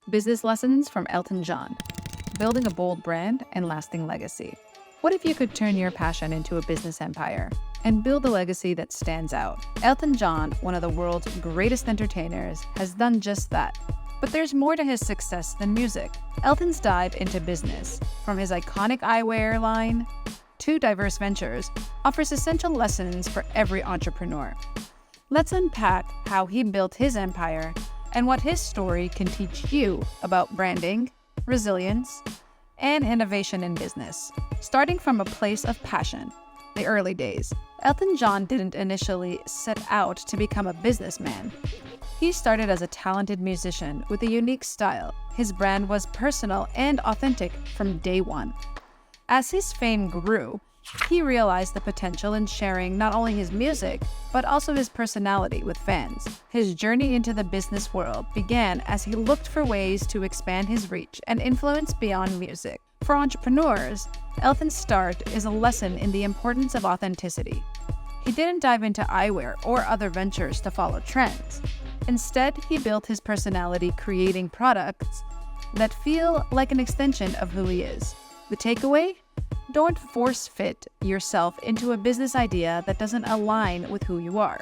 Business lessons from Elton John. Building a bold brand and lasting legacy. What if you could turn your passion into a business empire and build a legacy that stands out? Elton John, one of the world's greatest entertainers, has done just that. But there's more to his success than music. Elton's dive into business, from his iconic eyewear line to diverse ventures, offers essential lessons for every entrepreneur. Let's unpack how he built his empire and what his story can teach you about branding, resilience, and innovation in business. Starting from a place of passion, the early days. Elton John didn't initially set out to become a businessman. He started as a talented musician with a unique style. His brand was personal and authentic from day one. As his fame grew, he realized the potential in sharing not only his music, but also his personality with fans. His journey into the business world began as he looked for ways to expand his reach and influence beyond music. For entrepreneurs, Elton's start is a lesson in the importance of authenticity. He didn't dive into eyewear or other ventures to follow trends. Instead, he built his personality creating products that feel like an extension of who he is. The takeaway? Don't force fit yourself into a business idea that doesn't align with who you are.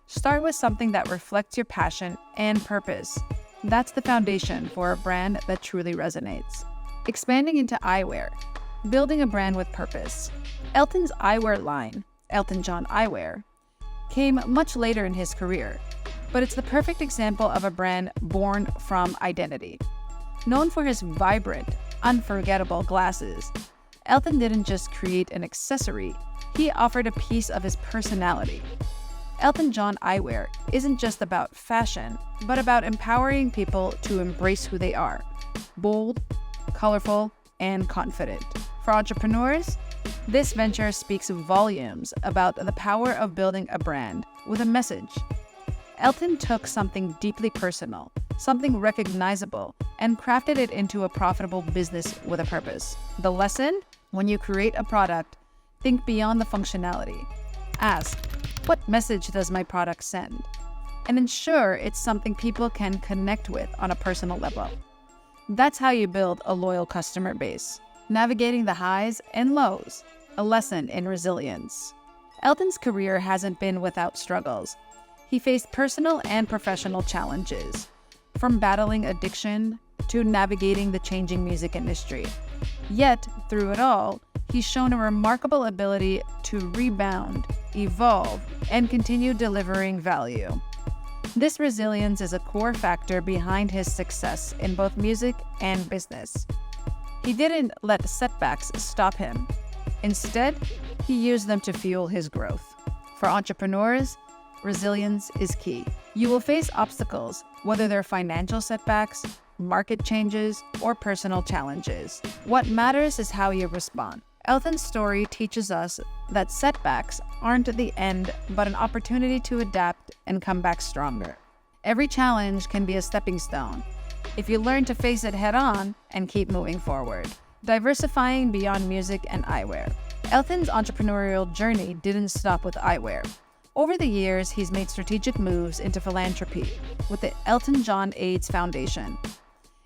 Start with something that reflects your passion and purpose. That's the foundation for a brand that truly resonates. Expanding into eyewear, building a brand with purpose. Elton's eyewear line, Elton John Eyewear, came much later in his career, but it's the perfect example of a brand born from identity. Known for his vibrant, unforgettable glasses, Elton didn't just create an accessory, he offered a piece of his personality. Elton John Eyewear isn't just about fashion, but about empowering people to embrace who they are: bold, colorful, and confident. For entrepreneurs, this venture speaks volumes about the power of building a brand with a message. Elton took something deeply personal, something recognizable, and crafted it into a profitable business with a purpose. The lesson? When you create a product, think beyond the functionality. Ask, what message does my product send? And ensure it's something people can connect with on a personal level. That's how you build a loyal customer base. Navigating the highs and lows, a lesson in resilience. Elton's career hasn't been without struggles. He faced personal and professional challenges, from battling addiction to navigating the changing music industry. Yet, through it all, he's shown a remarkable ability to rebound, evolve, and continue delivering value. This resilience is a core factor behind his success in both music and business. He didn't let setbacks stop him. Instead, he used them to fuel his growth. For entrepreneurs, resilience is key. You will face obstacles, whether they're financial setbacks, market changes, or personal challenges. What matters is how you respond. Elton's story teaches us that setbacks aren't the end, but an opportunity to adapt and come back stronger. Every challenge can be a stepping stone if you learn to face it head-on and keep moving forward. Diversifying beyond music and eyewear. Elton's entrepreneurial journey didn't stop with eyewear. Over the years, he's made strategic moves into philanthropy with the Elton John AIDS Foundation,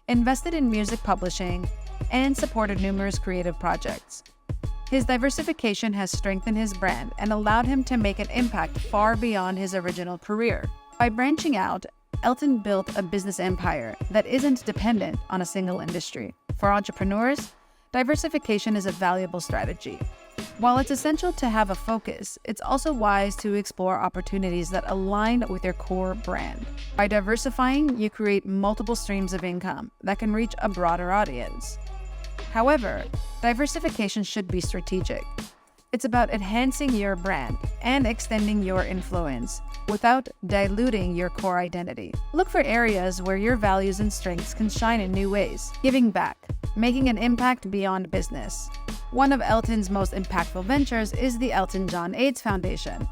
invested in music publishing, and supported numerous creative projects. His diversification has strengthened his brand and allowed him to make an impact far beyond his original career. By branching out, Elton built a business empire that isn't dependent on a single industry. For entrepreneurs, diversification is a valuable strategy. While it's essential to have a focus, it's also wise to explore opportunities that align with your core brand. By diversifying, you create multiple streams of income that can reach a broader audience. However, diversification should be strategic. It's about enhancing your brand and extending your influence without diluting your core identity. Look for areas where your values and strengths can shine in new ways. Giving back, making an impact beyond business. One of Elton's most impactful ventures is the Elton John AIDS Foundation.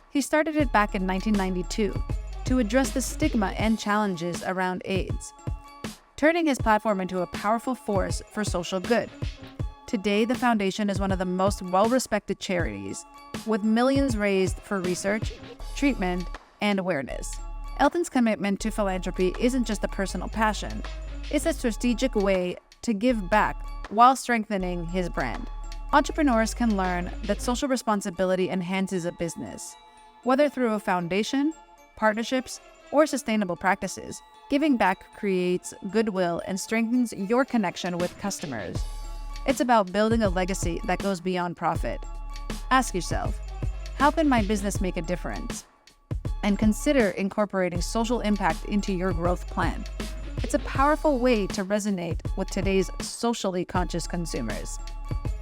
He started it back in 1992 to address the stigma and challenges around AIDS, turning his platform into a powerful force for social good. Today, the foundation is one of the most well-respected charities, with millions raised for research, treatment, and awareness. Elton's commitment to philanthropy isn't just a personal passion, It's a strategic way to give back while strengthening his brand. Entrepreneurs can learn that social responsibility enhances a business. Whether through a foundation, partnerships, or sustainable practices, giving back creates goodwill and strengthens your connection with customers. It's about building a legacy that goes beyond profit. Ask yourself, how can my business make a difference? And consider incorporating social impact into your growth plan. It's a powerful way to resonate with today's socially conscious consumers.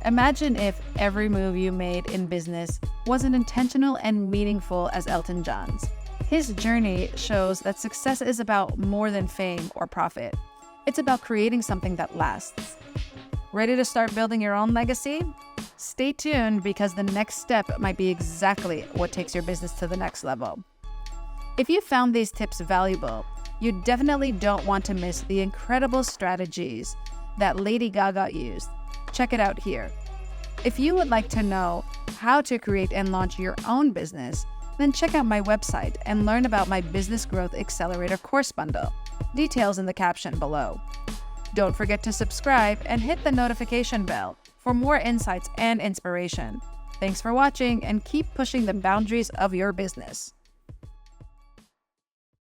Imagine if every move you made in business was as intentional and meaningful as Elton John's. His journey shows that success is about more than fame or profit. It's about creating something that lasts. Ready to start building your own legacy? Stay tuned because the next step might be exactly what takes your business to the next level. If you found these tips valuable, you definitely don't want to miss the incredible strategies that Lady Gaga used. Check it out here. If you would like to know how to create and launch your own business, then check out my website and learn about my Business Growth Accelerator course bundle. Details in the caption below. Don't forget to subscribe and hit the notification bell for more insights and inspiration. Thanks for watching and keep pushing the boundaries of your business.